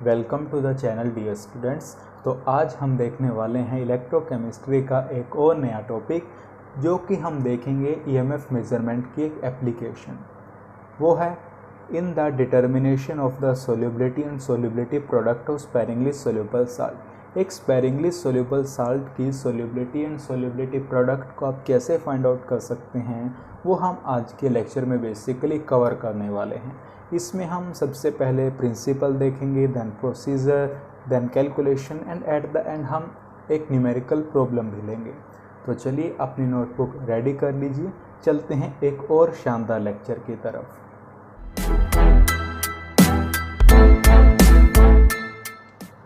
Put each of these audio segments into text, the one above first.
Welcome to the channel dear students. तो आज हम देखने वाले हैं इलेक्ट्रोकेमिस्ट्री का एक और नया टॉपिक, जो कि हम देखेंगे ईएमएफ मेजरमेंट की एक एप्लीकेशन। वो है in the determination of the solubility and solubility product of sparingly soluble salt. एक स्पेरिंगली सोल्यूबल साल्ट की सोल्युबिलिटी एंड सोल्युबिलिटी प्रोडक्ट को आप कैसे फाइंड आउट कर सकते हैं, वो हम आज के लेक्चर में बेसिकली कवर करने वाले हैं। इसमें हम सबसे पहले प्रिंसिपल देखेंगे, then procedure, then calculation and at the end हम एक न्यूमेरिकल प्रॉब्लम भी लेंगे। तो चलिए अपनी नोटबुक रेडी कर लीजिए, चलते हैं एक और शानदार लेक्चर की तरफ।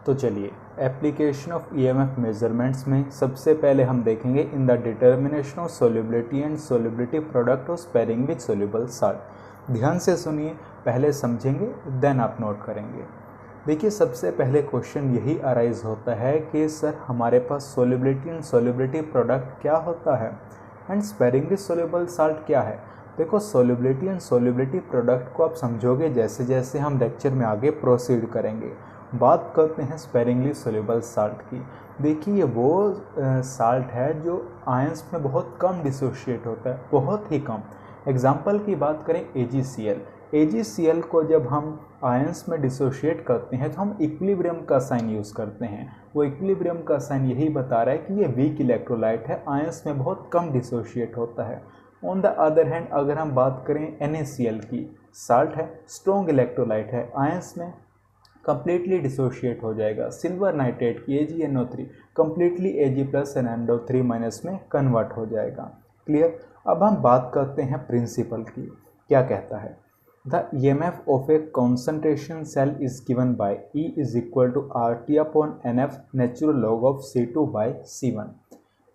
तो चलिए एप्लीकेशन ऑफ ईएमएफ मेजरमेंट्स में सबसे पहले हम देखेंगे in the determination of solubility and solubility product of sparingly soluble salt. ध्यान से सुनिए, पहले समझेंगे देन आप नोट करेंगे। देखिए, सबसे पहले क्वेश्चन यही अराइज होता है कि सर हमारे पास सोल्युबिलिटी एंड सोल्युबिलिटी प्रोडक्ट क्या होता है एंड स्पेरिंगली सोल्यूबल साल्ट क्या है। देखो, सोल्युबिलिटी एंड सोल्युबिलिटी प्रोडक्ट को आप समझोगे जैसे जैसे हम लेक्चर में आगे प्रोसीड करेंगे। बात करते हैं स्पेरिंगली सोल्यूबल साल्ट की। देखिए, ये वो साल्ट है जो आयंस में बहुत कम डिसोशिएट होता है, बहुत ही कम। एग्जाम्पल की बात करें AgCl। AgCl को जब हम आयंस में डिसोशिएट करते हैं तो हम इक्विलिब्रियम का साइन यूज़ करते हैं। वो इक्विलिब्रियम का साइन यही बता रहा है कि ये वीक इलेक्ट्रोलाइट है, आयंस में बहुत कम डिसोशिएट होता है। ऑन द अदर हैंड अगर हम बात करें NaCl की, साल्ट है, स्ट्रॉन्ग इलेक्ट्रोलाइट है, आयंस में कंप्लीटली डिसोशिएट हो जाएगा। सिल्वर नाइट्रेट की AgNO3 completely Ag+ and NO3- में कन्वर्ट हो जाएगा। क्लियर। अब हम बात करते हैं प्रिंसिपल की। क्या कहता है? The EMF of a concentration cell is given by E = RT/NF natural log of C2/C1।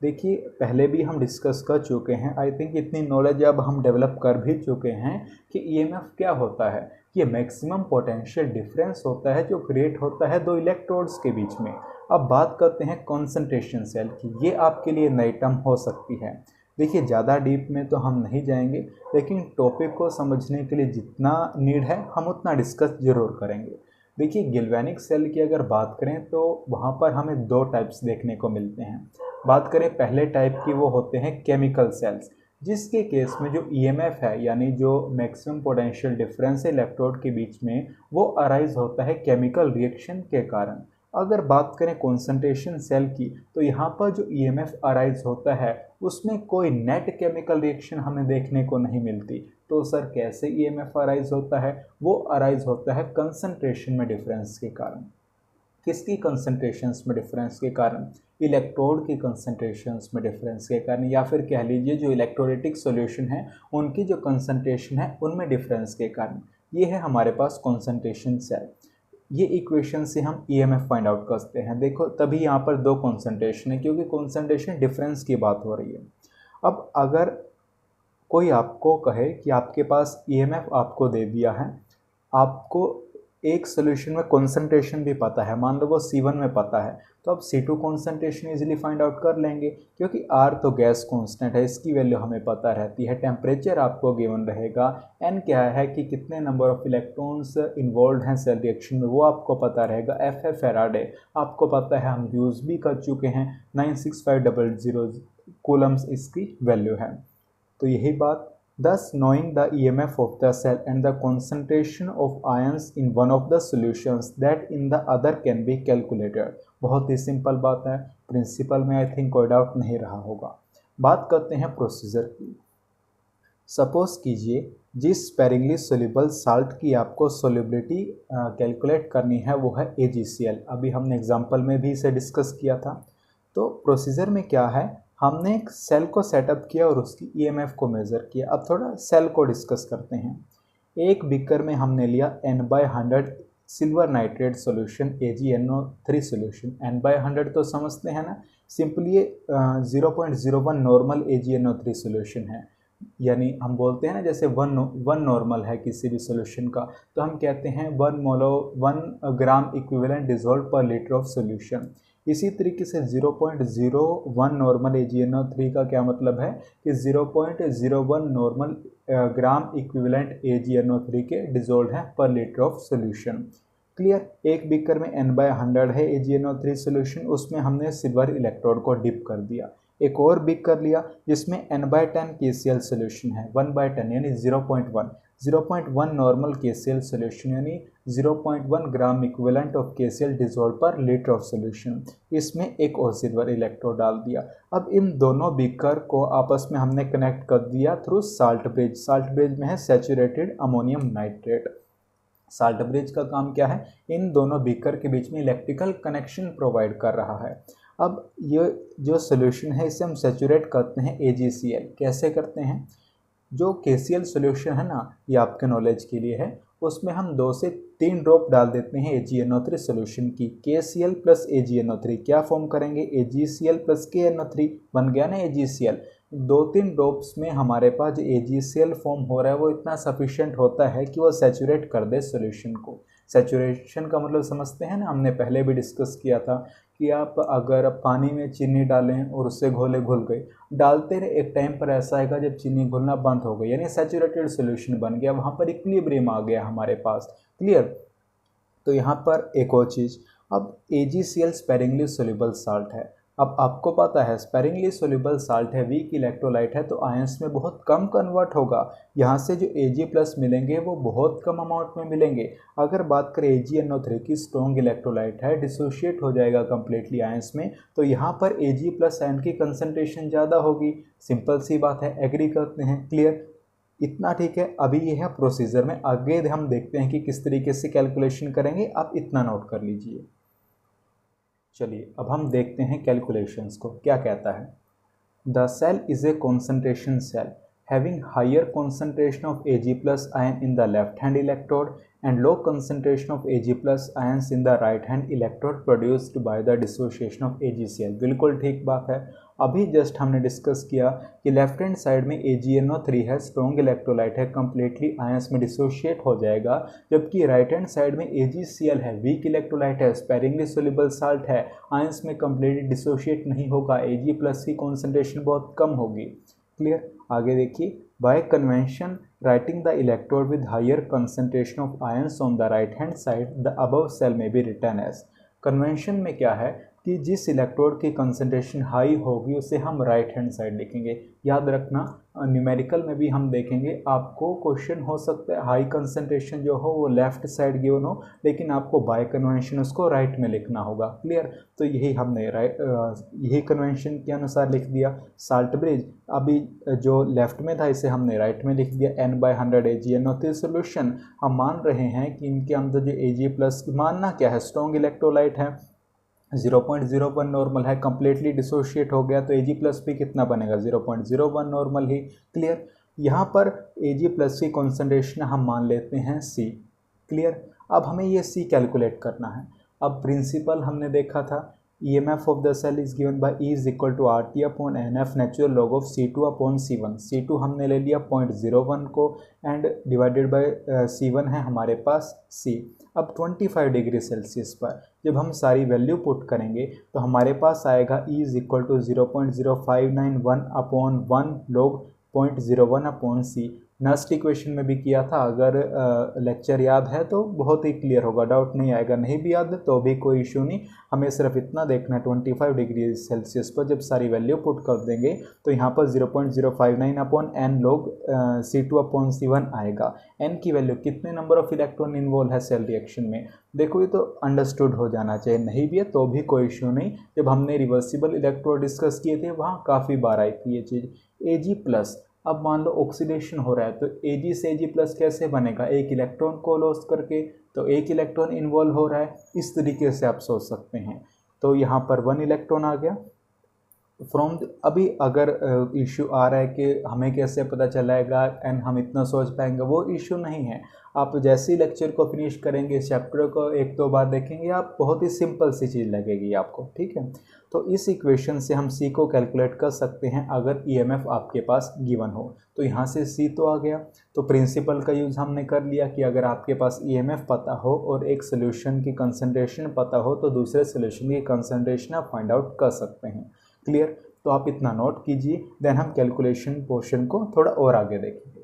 देखिए, पहले भी हम डिस्कस कर चुके हैं, आई थिंक इतनी नॉलेज अब हम डेवलप कर भी चुके हैं कि EMF क्या होता है। ये मैक्सिमम पोटेंशियल डिफरेंस होता है जो क्रिएट होता है दो इलेक्ट्रोड्स के बीच में। अब बात करते हैं कॉन्सेंट्रेशन सेल की। ये आपके लिए नई टर्म हो सकती है। देखिए, ज़्यादा डीप में तो हम नहीं जाएंगे, लेकिन टॉपिक को समझने के लिए जितना नीड है हम उतना डिस्कस ज़रूर करेंगे। देखिए, गैल्वेनिक सेल की अगर बात करें तो वहाँ पर हमें दो टाइप्स देखने को मिलते हैं। बात करें पहले टाइप की, वो होते हैं केमिकल सेल्स, जिसके केस में जो EMF है, यानी जो मैक्सिमम पोटेंशियल डिफरेंस है इलेक्ट्रोड के बीच में, वो अराइज होता है केमिकल रिएक्शन के कारण। अगर बात करें कॉन्सेंट्रेशन सेल की, तो यहाँ पर जो EMF अराइज होता है उसमें कोई नेट केमिकल रिएक्शन हमें देखने को नहीं मिलती। तो सर कैसे EMF अराइज होता है? वो अराइज होता है कंसंट्रेशन में डिफरेंस के कारण। किसकी कंसंट्रेशंस में डिफरेंस के कारण? इलेक्ट्रोड की कंसंट्रेशंस में डिफरेंस के कारण, या फिर कह लीजिए जो इलेक्ट्रोलाइटिक सॉल्यूशन है उनकी जो कंसंट्रेशन है उनमें डिफरेंस के कारण। ये है हमारे पास कंसंट्रेशन सेल। ये इक्वेशन से हम EMF फाइंड आउट करते हैं। देखो, तभी यहाँ पर दो कंसंट्रेशन है, क्योंकि कंसंट्रेशन डिफरेंस की बात हो रही है। अब अगर कोई आपको कहे कि आपके पास EMF आपको दे दिया है, आपको एक सोल्यूशन में कंसंट्रेशन भी पता है, मान लो वो C1 में पता है, तो आप C2 concentration easily find out कर लेंगे, क्योंकि R तो गैस कांस्टेंट है, इसकी वैल्यू हमें पता रहती है। टेम्परेचर आपको गिवन रहेगा। N क्या है कि कितने नंबर ऑफ इलेक्ट्रॉन्स इन्वॉल्व हैं सेल रिएक्शन में, वो आपको पता रहेगा। F है फैराडे, आपको पता है, हम यूज़ भी कर चुके हैं। 96500 कूलम्स इसकी वैल्यू है। तो यही बात, thus knowing the EMF of the cell and the concentration of ions in one of the solutions that in the other can be calculated। बहुत ही सिंपल बात है, प्रिंसिपल में आई थिंक कोई डाउट नहीं रहा होगा। बात करते हैं प्रोसीजर की। सपोज कीजिए जिस स्पेरिंगली सोल्यूबल साल्ट की आपको सोल्युबिलिटी कैलकुलेट करनी है वो है AgCl। अभी हमने एग्जाम्पल में भी इसे डिस्कस किया था। तो प्रोसीजर में क्या है, हमने एक सेल को सेटअप किया और उसकी EMF को मेज़र किया। अब थोड़ा सेल को डिस्कस करते हैं। एक बीकर में हमने लिया N/100 silver nitrate solution, AgNO3 solution. N/100 तो समझते हैं ना, सिंपली ये 0.01 नॉर्मल AgNO3 सॉल्यूशन है। यानी हम बोलते हैं ना, जैसे वन नॉर्मल है किसी भी सॉल्यूशन का, तो हम कहते हैं 1 ग्राम इक्विवेलेंट डिजोल्व पर लीटर ऑफ सॉल्यूशन। इसी तरीके से 0.01 नॉर्मल AgNO3 का क्या मतलब है कि 0.01 नॉर्मल ग्राम इक्विवेलेंट AgNO3 के डिजोल्व है पर लीटर ऑफ सॉल्यूशन। क्लियर। एक बीकर में n/100 है AgNO3 सोल्यूशन, उसमें हमने सिल्वर इलेक्ट्रोड को डिप कर दिया। एक और बीकर लिया जिसमें n/10 KCl सोल्यूशन है, 1/10 यानी 0.1 नॉर्मल KCl सोल्यूशन यानी 0.1 gram equivalent of KCl dissolve पर लीटर ऑफ सोल्यूशन। इसमें एक और सिल्वर इलेक्ट्रोड डाल दिया। अब इन दोनों बीकर को आपस में हमने कनेक्ट कर दिया through salt bridge. Salt bridge में है saturated ammonium nitrate. Salt bridge का काम क्या है, इन दोनों बीकर के बीच में इलेक्ट्रिकल कनेक्शन प्रोवाइड कर रहा है। अब ये जो सोल्यूशन है इसे हम सैचुरेट करते हैं AgCl। कैसे करते हैं, जो KCl सोल्यूशन है ना, ये आपके नॉलेज के लिए है, उसमें हम 2 से 3 ड्रॉप डाल देते हैं AgNO3 सोल्यूशन की। KCl प्लस AgNO3 क्या फॉर्म करेंगे, AgCl प्लस KNO3 बन गया ना AgCl। 2-3 ड्रॉप्स में हमारे पास जो AgCl फॉर्म हो रहा है वो इतना सफिशिएंट होता है कि वो सैचुरेट कर दे सोल्यूशन को। सैचुरेशन का मतलब समझते हैं ना, हमने पहले भी डिस्कस किया था कि आप अगर पानी में चीनी डालें और उससे घोले घुल गई, डालते रहे, एक टाइम पर ऐसा आएगा जब चीनी घुलना बंद हो गई, यानी सैचुरेटेड सोल्यूशन बन गया, वहाँ पर इक्विलिब्रियम आ गया हमारे पास। क्लियर। तो यहाँ पर एक और चीज़, अब AgCl स्पेरिंगली सोल्यूबल साल्ट है। अब आपको पता है स्पेरिंगली सोल्यूबल साल्ट है, वीक इलेक्ट्रोलाइट है, तो आयंस में बहुत कम कन्वर्ट होगा। यहाँ से जो Ag+ मिलेंगे वो बहुत कम अमाउंट में मिलेंगे। अगर बात करें AgNO3 की, स्ट्रॉन्ग इलेक्ट्रोलाइट है, डिसोशिएट हो जाएगा कम्प्लीटली आयंस में, तो यहाँ पर Ag+ आयन की कंसंट्रेशन ज़्यादा होगी। सिंपल सी बात है, एग्री करते हैं। क्लियर, इतना ठीक है। अभी ये है प्रोसीजर में, आगे हम देखते हैं कि किस तरीके से कैलकुलेशन करेंगे। आप इतना नोट कर लीजिए। चलिए अब हम देखते हैं कैलकुलेशंस को क्या कहता है। The cell is a concentration cell having higher concentration of Ag+ ion in the left hand electrode and low concentration of Ag+ ions in the right hand electrode produced by the dissociation of AgCl। बिल्कुल ठीक बात है। अभी just हमने discuss किया कि left hand side में AgNO3 है, स्ट्रॉन्ग इलेक्ट्रोलाइट है, कम्प्लीटली आयंस में डिसोशिएट हो जाएगा, जबकि राइट हैंड साइड में AgCl है, वीक इलेक्ट्रोलाइट है, स्पेरिंगली सोल्यूबल साल्ट है, आयंस में कम्प्लीटली डिसोशिएट नहीं होगा, Ag+ की कॉन्सेंट्रेशन बहुत कम होगी। क्लियर। आगे देखिए, by convention writing the electrode with higher concentration of ions on the right hand side the above cell may be written as. Convention में क्या है कि जिस इलेक्ट्रोड की कंसंट्रेशन हाई होगी उसे हम राइट हैंड साइड लिखेंगे। याद रखना, न्यूमेरिकल में भी हम देखेंगे, आपको क्वेश्चन हो सकता है हाई कंसंट्रेशन जो हो वो लेफ्ट साइड गिवन हो, लेकिन आपको बाय कन्वेंशन उसको राइट में लिखना होगा। क्लियर। तो यही हमने यही कन्वेंशन के अनुसार लिख दिया। साल्ट ब्रिज अभी जो लेफ्ट में था इसे हमने राइट में लिख दिया। n/100 AgNO3 सोल्यूशन, हम मान रहे हैं कि इनके अंदर जो Ag+ मानना क्या है, स्ट्रॉन्ग इलेक्ट्रोलाइट है, 0.01 नॉर्मल है, कम्प्लीटली डिसोशिएट हो गया, तो Ag+ भी कितना बनेगा, 0.01 नॉर्मल ही। क्लियर। यहाँ पर Ag+ की कॉन्सेंट्रेशन हम मान लेते हैं C। क्लियर। अब हमें ये C कैलकुलेट करना है। अब प्रिंसिपल हमने देखा था, EMF of the cell is given by E = RT/NF natural log of C2/C1। C2 हमने ले लिया 0.01 को एंड डिवाइडेड बाय C1 है हमारे पास C। अब 25 डिग्री सेल्सियस पर जब हम सारी वैल्यू पुट करेंगे तो हमारे पास आएगा E = 0.0591/1 log 0.01/C। Next equation में भी किया था, अगर लेक्चर याद है तो बहुत ही क्लियर होगा, डाउट नहीं आएगा, नहीं भी याद है तो भी कोई इशू नहीं। हमें सिर्फ इतना देखना है, 25 डिग्री सेल्सियस पर जब सारी वैल्यू पुट कर देंगे तो यहाँ पर 0.059/n log C2/C1 आएगा। n की वैल्यू, कितने नंबर ऑफ इलेक्ट्रॉन इन्वॉल्व है सेल रिएक्शन में, देखो ये तो अंडरस्टूड हो जाना चाहिए, नहीं भी है तो भी कोई इशू नहीं। जब हमने रिवर्सिबल इलेक्ट्रोड डिस्कस किए थे वहाँ काफ़ी बार आई थी ये चीज़। Ag+, अब मान लो ऑक्सीडेशन हो रहा है तो Ag से Ag+ कैसे बनेगा, एक इलेक्ट्रॉन को लॉस करके, तो एक इलेक्ट्रॉन इन्वॉल्व हो रहा है, इस तरीके से आप सोच सकते हैं। तो यहाँ पर 1 इलेक्ट्रॉन आ गया फ्रॉम। अभी अगर इशू आ रहा है कि हमें कैसे पता चलाएगा एंड हम इतना सोच पाएंगे, वो इशू नहीं है। आप जैसे ही लेक्चर को फिनिश करेंगे, इस चैप्टर को 1-2 बार देखेंगे आप, बहुत ही सिंपल सी चीज़ लगेगी आपको। ठीक है। तो इस इक्वेशन से हम C को कैलकुलेट कर सकते हैं अगर EMF आपके पास गिवन हो। तो यहाँ से C तो आ गया, तो प्रिंसिपल का यूज़ हमने कर लिया कि अगर आपके पास EMF पता हो और एक सोल्यूशन की कंसंट्रेशन पता हो तो दूसरे सोल्यूशन की कंसंट्रेशन आप फाइंड आउट कर सकते हैं। क्लियर। तो आप इतना नोट कीजिए, देन हम कैलकुलेशन पोर्शन को थोड़ा और आगे देखेंगे।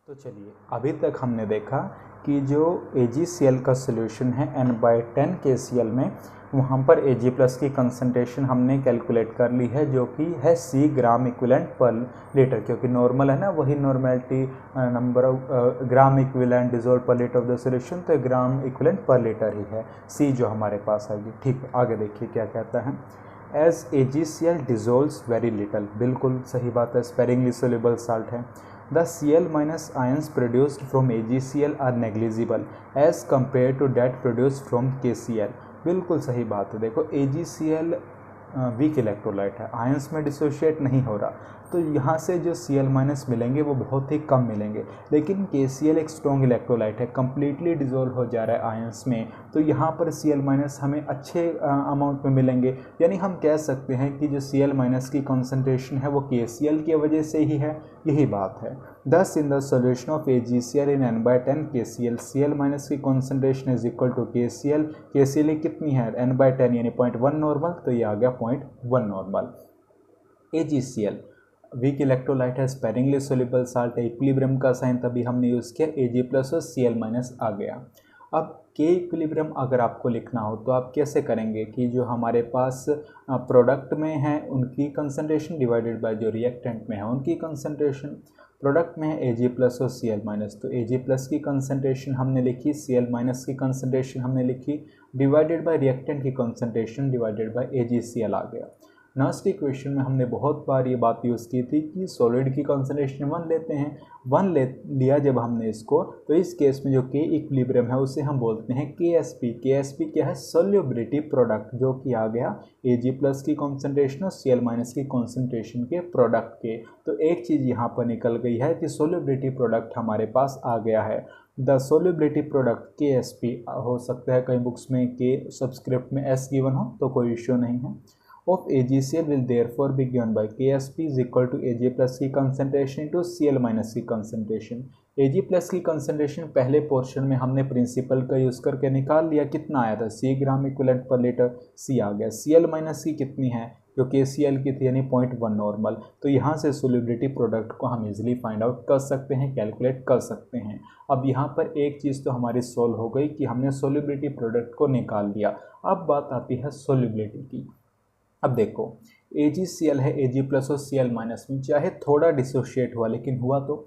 तो चलिए, अभी तक हमने देखा कि जो AgCl का सोल्यूशन है N/10 KCl में, वहाँ पर Ag+ की कंसंट्रेशन हमने कैलकुलेट कर ली है, जो कि है C ग्राम इक्विवेलेंट पर लीटर, क्योंकि नॉर्मल है ना, वही normality number of gram equivalent dissolve पर लीटर ऑफ द सोल्यूशन, तो ग्राम इक्विवेलेंट पर लीटर ही है C जो हमारे पास आएगी। ठीक है, आगे देखिए क्या कहता है। As AgCl dissolves very little, बिल्कुल सही बात है, स्पेरिंगली सोल्यूबल साल्ट है। The Cl- ions produced from AgCl are negligible as compared to that produced from KCl, बिल्कुल सही बात है। देखो AgCl वीक इलेक्ट्रोलाइट है, आयंस में डिसोशिएट नहीं हो रहा, तो यहाँ से जो Cl- मिलेंगे वो बहुत ही कम मिलेंगे। लेकिन KCl एक स्ट्रॉन्ग इलेक्ट्रोलाइट है, कम्प्लीटली डिजोल्व हो जा रहा है आयंस में, तो यहाँ पर Cl- हमें अच्छे अमाउंट में मिलेंगे। यानी हम कह सकते हैं कि जो Cl- की कॉन्सेंट्रेशन है वो KCl की वजह से ही है, यही बात है। Thus in the solution of AgCl in N/10 KCl, Cl- की concentration is equal to KCl। KCl कितनी है N/10 यानी 0.1 नॉर्मल, तो ये आ गया 0.1 नॉर्मल। AgCl वीक इलेक्ट्रोलाइट है, स्पेरिंगली सोल्यूबल साल्ट है, इक्विलिब्रियम का साइन तभी हमने यूज़ किया, Ag+ और Cl- आ गया। अब के इक्विलिब्रियम अगर आपको लिखना हो तो आप कैसे करेंगे कि जो हमारे पास प्रोडक्ट में है उनकी कंसंट्रेशन डिवाइडेड बाय जो रिएक्टेंट में है उनकी कंसंट्रेशन। प्रोडक्ट में है Ag+ और Cl-, तो Ag+ की कंसंट्रेशन हमने लिखी, Cl- की कंसंट्रेशन हमने लिखी, डिवाइडेड बाय रिएक्टेंट की कंसंट्रेशन डिवाइडेड बाय AgCl आ गया। नेक्स्ट इक्वेशन में हमने बहुत बार ये बात यूज़ की थी कि सॉलिड की कंसंट्रेशन 1 लेते हैं, 1 लिया जब हमने इसको, तो इस केस में जो के इक्विलिब्रियम है उसे हम बोलते हैं KSP। KSP क्या है, सोल्यूबिलिटी प्रोडक्ट, जो कि आ गया Ag+ की कंसंट्रेशन और Cl- की कंसंट्रेशन के प्रोडक्ट के। तो एक चीज़ यहाँ पर निकल गई है कि सोल्यूबिलिटी प्रोडक्ट हमारे पास आ गया है। द सोल्यूबिलिटी प्रोडक्ट KSP हो सकता है कई बुक्स में के सब्सक्रिप्ट में S गिवन हो, तो कोई इश्यू नहीं है। of AgCl will therefore be given by KSP is equal to Ag+ की कंसंट्रेशन इंटू Cl- की कंसंट्रेशन। Ag+ की कंसंट्रेशन पहले पोर्शन में हमने प्रिंसिपल का यूज़ करके निकाल लिया, कितना आया था C ग्राम इक्विवेलेंट पर लीटर, C आ गया। Cl- की कितनी है, जो KCl की थी यानी 0.1 नॉर्मल, तो यहाँ से सोल्यूबिलिटी प्रोडक्ट को हम इजीली फाइंड आउट कर सकते हैं, कैलकुलेट कर सकते हैं। अब यहाँ पर एक चीज़ तो हमारी सोल्व हो गई कि हमने सोल्यूबिलिटी प्रोडक्ट को निकाल लिया। अब बात आती है सोल्यूबिलिटी की। अब देखो AgCl है, Ag+ और Cl- में चाहे थोड़ा डिसोशिएट हुआ, लेकिन हुआ तो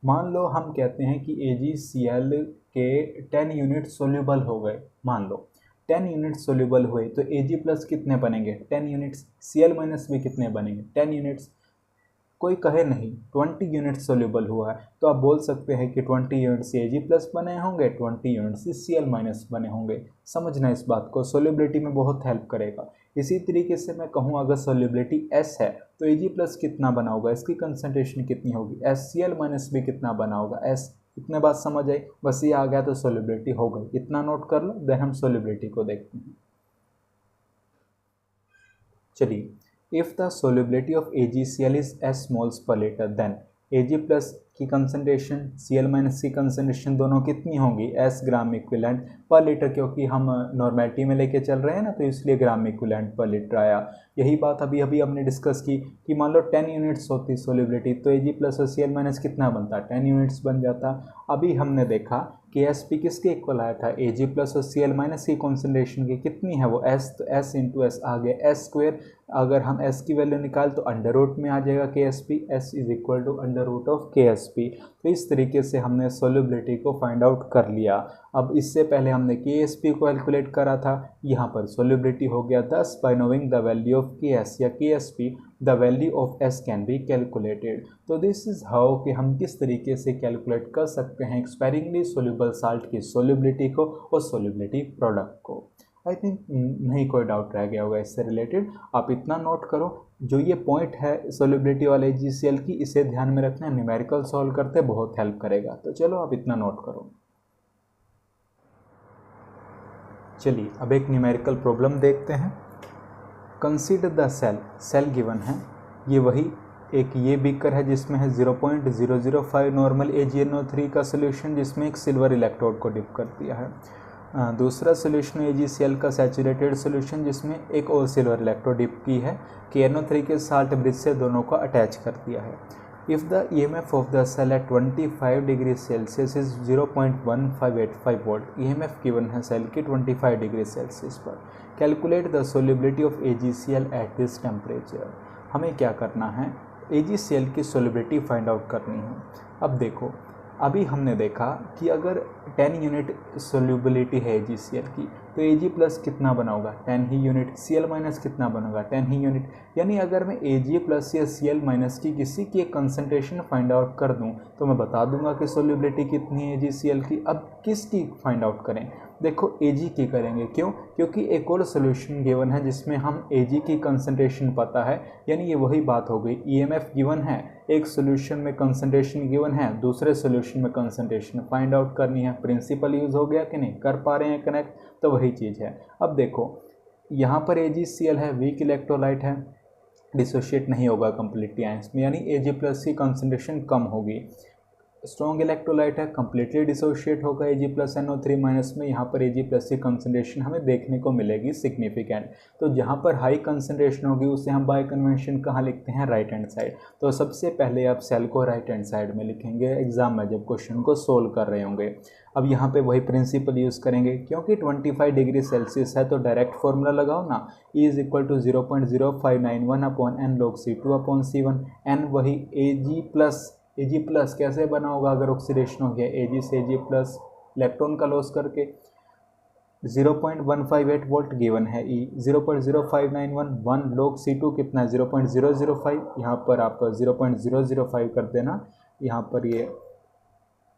मान लो हम कहते हैं कि AgCl के 10 यूनिट सोल्यूबल हो गए, मान लो 10 यूनिट सोल्यूबल हुए, तो Ag+ कितने बनेंगे 10 यूनिट्स, Cl- भी कितने बनेंगे 10 यूनिट्स। कोई कहे नहीं 20 यूनिट सोल्यूबल हुआ है, तो आप बोल सकते हैं कि 20 यूनिट से Ag+ बने होंगे, 20 यूनिट से Cl- बने होंगे। समझना इस बात को, सोल्यूबिलिटी में बहुत हेल्प करेगा। इसी तरीके से मैं कहूँ अगर सोल्यूबिलिटी S है तो Ag+ कितना बना होगा, इसकी कंसंट्रेशन कितनी होगी, Cl- भी कितना बना होगा S। इतने बात समझ आई, बस ये आ गया तो सोल्यूबिलिटी हो गई, इतना नोट कर लो, देन हम सोल्यूबिलिटी को देखते हैं। चलिए, if the solubility of AgCl is S moles per liter, then Ag+ की कंसंट्रेशन Cl- की कंसंट्रेशन दोनों कितनी होंगी, S ग्राम इक्विवेलेंट पर लीटर, क्योंकि हम नॉर्मेलिटी में लेके चल रहे हैं ना, तो इसलिए ग्राम इक्विवेलेंट पर लीटर आया। यही बात अभी हमने डिस्कस की कि मान लो 10 यूनिट्स होती सोल्यूबिलिटी, तो Ag+ और Cl- कितना बनता, 10 यूनिट्स बन जाता। अभी हमने देखा KSP किसके इक्वल आया था, Ag+ और Cl- की कॉन्सेंट्रेशन की कितनी है वो S, तो S इंटू एस आ गया S²। अगर हम S की वैल्यू निकाल तो अंडर रूट में आ जाएगा KSP, S is equal to under root of KSP। तो इस तरीके से हमने सोल्यूबिलिटी को फाइंड आउट कर लिया। अब इससे पहले हमने KSP को कैलकुलेट करा था, यहाँ पर सोल्यूबिलिटी हो गया। दस bye knowing the value of KS या KSP the value of S can be calculated. तो दिस इज हाउ कि हम किस तरीके से कैलकुलेट कर सकते हैं एक्सपेरिमेंटली सोल्यूबल साल्ट की सोल्यूबिलिटी को और सोल्यूबिलिटी प्रोडक्ट को। आई थिंक नहीं कोई डाउट रह गया होगा इससे रिलेटेड। आप इतना नोट करो, जो ये पॉइंट है सोल्यूबिलिटी वाले AgCl की, इसे ध्यान में रखना, न्यूमेरिकल सॉल्व करते बहुत हेल्प करेगा। तो चलो आप इतना नोट करो। चलिए अब एक न्यूमेरिकल प्रॉब्लम देखते हैं। कंसीडर द सेल गिवन है, ये वही एक ये बीकर है जिसमें है 0.005 नॉर्मल AgNO3 का सोल्यूशन, जिसमें एक सिल्वर इलेक्ट्रोड को डिप कर दिया है। दूसरा सोल्यूशन AgCl का सैचुरेटेड सोल्यूशन, जिसमें एक और सिल्वर इलेक्ट्रोड डिप की है, KNO3 के साल्ट ब्रिज से दोनों को अटैच कर दिया है। If the EMF of the cell at 25 degree Celsius is 0.1585 volt, EMF given है सेल की 25 डिग्री सेल्सियस पर, calculate the solubility of AgCl at this temperature. हमें क्या करना है, AgCl की सोल्युबिलिटी फाइंड आउट करनी है। अब देखो, अभी हमने देखा कि अगर 10 यूनिट सोल्युबिलिटी है AgCl की, तो Ag प्लस कितना बना होगा, 10 ही यूनिट, Cl माइनस कितना बनेगा, 10 ही यूनिट। यानी अगर मैं Ag प्लस या Cl माइनस की किसी की एक कंसनट्रेशन फाइंड आउट कर दूं तो मैं बता दूंगा कि सोल्युबिलिटी कितनी है AgCl की। अब किसकी फाइंड आउट करें, देखो Ag की करेंगे, क्यों, क्योंकि एक और सोल्यूशन गिवन है जिसमें हम Ag की कंसनट्रेशन पता है, यानी ये वही बात हो गई। EMF गिवन है, एक सोल्यूशन में कंसंट्रेशन गिवन है, दूसरे सोल्यूशन में कंसंट्रेशन फाइंड आउट करनी है। प्रिंसिपल यूज़ हो गया कि नहीं, कर पा रहे हैं कनेक्ट, तो वही चीज़ है। अब देखो यहाँ पर AgCl है, वीक इलेक्ट्रोलाइट है, डिसोशिएट नहीं होगा कंप्लीटली आयंस में, यानी Ag प्लस की कंसंट्रेशन कम होगी। स्ट्रॉन्ग इलेक्ट्रोलाइट है, कंप्लीटली डिसोशिएट होगा Ag प्लस NO3 माइनस में, यहाँ पर Ag प्लस की कंसंट्रेशन हमें देखने को मिलेगी सिग्निफिकेंट। तो जहाँ पर हाई कंसंट्रेशन होगी उसे हम बाय कन्वेंशन कहाँ लिखते हैं, राइट हैंड साइड। तो सबसे पहले आप सेल को राइट हैंड साइड में लिखेंगे एग्जाम में जब क्वेश्चन को सोल्व कर रहे होंगे। अब यहाँ पे वही प्रिंसिपल यूज़ करेंगे, क्योंकि 25 डिग्री सेल्सियस है तो डायरेक्ट फॉर्मूला लगाओ ना, E is equal to 0.0591 upon n log C2 upon C1। n वही Ag प्लस कैसे बना होगा अगर ऑक्सीडेशन हो गया, Ag से Ag प्लस इलेक्ट्रॉन का लॉस करके, 0.158 वोल्ट गिवन है E, 0.0591, 1 log C2 कितना है 0.005, यहाँ पर आप 0.005 कर देना, यहाँ पर ये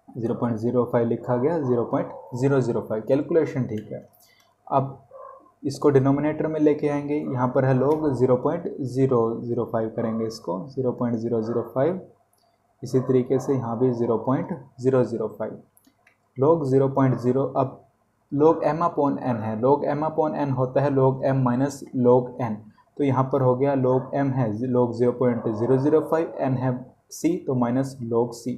0.05 लिखा गया, 0.005 कैलकुलेशन ठीक है। अब इसको डिनोमिनेटर में लेके आएंगे, यहाँ पर है log 0.005 करेंगे इसको 0.005, इसी तरीके से यहाँ भी 0.005 log 0.0। अब log m अपॉन n है, log m अपॉन n होता है log m minus log n, तो यहाँ पर हो गया log m है log 0.005, n है c तो माइनस log c।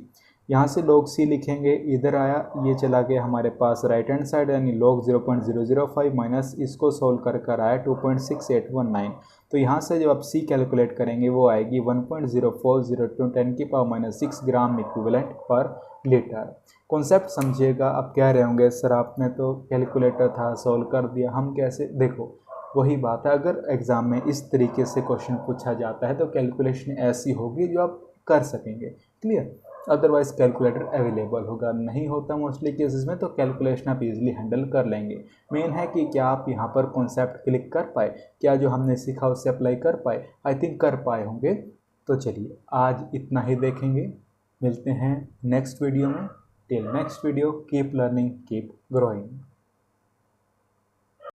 यहाँ से log c लिखेंगे, इधर आया, ये चला गया हमारे पास राइट हैंड साइड, यानी log 0.005 माइनस इसको सोल्व कर कर आया 2.6819। तो यहाँ से जब आप c कैलकुलेट करेंगे वो आएगी 1.0402 10 की पावर माइनस 6 ग्राम इक्विवेलेंट पर लीटर। कॉन्सेप्ट समझिएगा। अब कह रहे होंगे सर आपने तो कैलकुलेटर था सोल्व कर दिया, हम कैसे, देखो वही बात है, अगर एग्ज़ाम में इस तरीके से क्वेश्चन पूछा जाता है तो कैलकुलेशन ऐसी होगी जो आप कर सकेंगे, क्लियर। अदरवाइज कैलकुलेटर अवेलेबल होगा, नहीं होता मोस्टली केसेस में, तो कैलकुलेशन आप इजीली हैंडल कर लेंगे। मेन है कि क्या आप यहाँ पर कॉन्सेप्ट क्लिक कर पाए, क्या जो हमने सीखा उससे अप्लाई कर पाए, आई थिंक कर पाए होंगे। तो चलिए आज इतना ही देखेंगे, मिलते हैं नेक्स्ट वीडियो में। Till next video, keep learning, keep growing.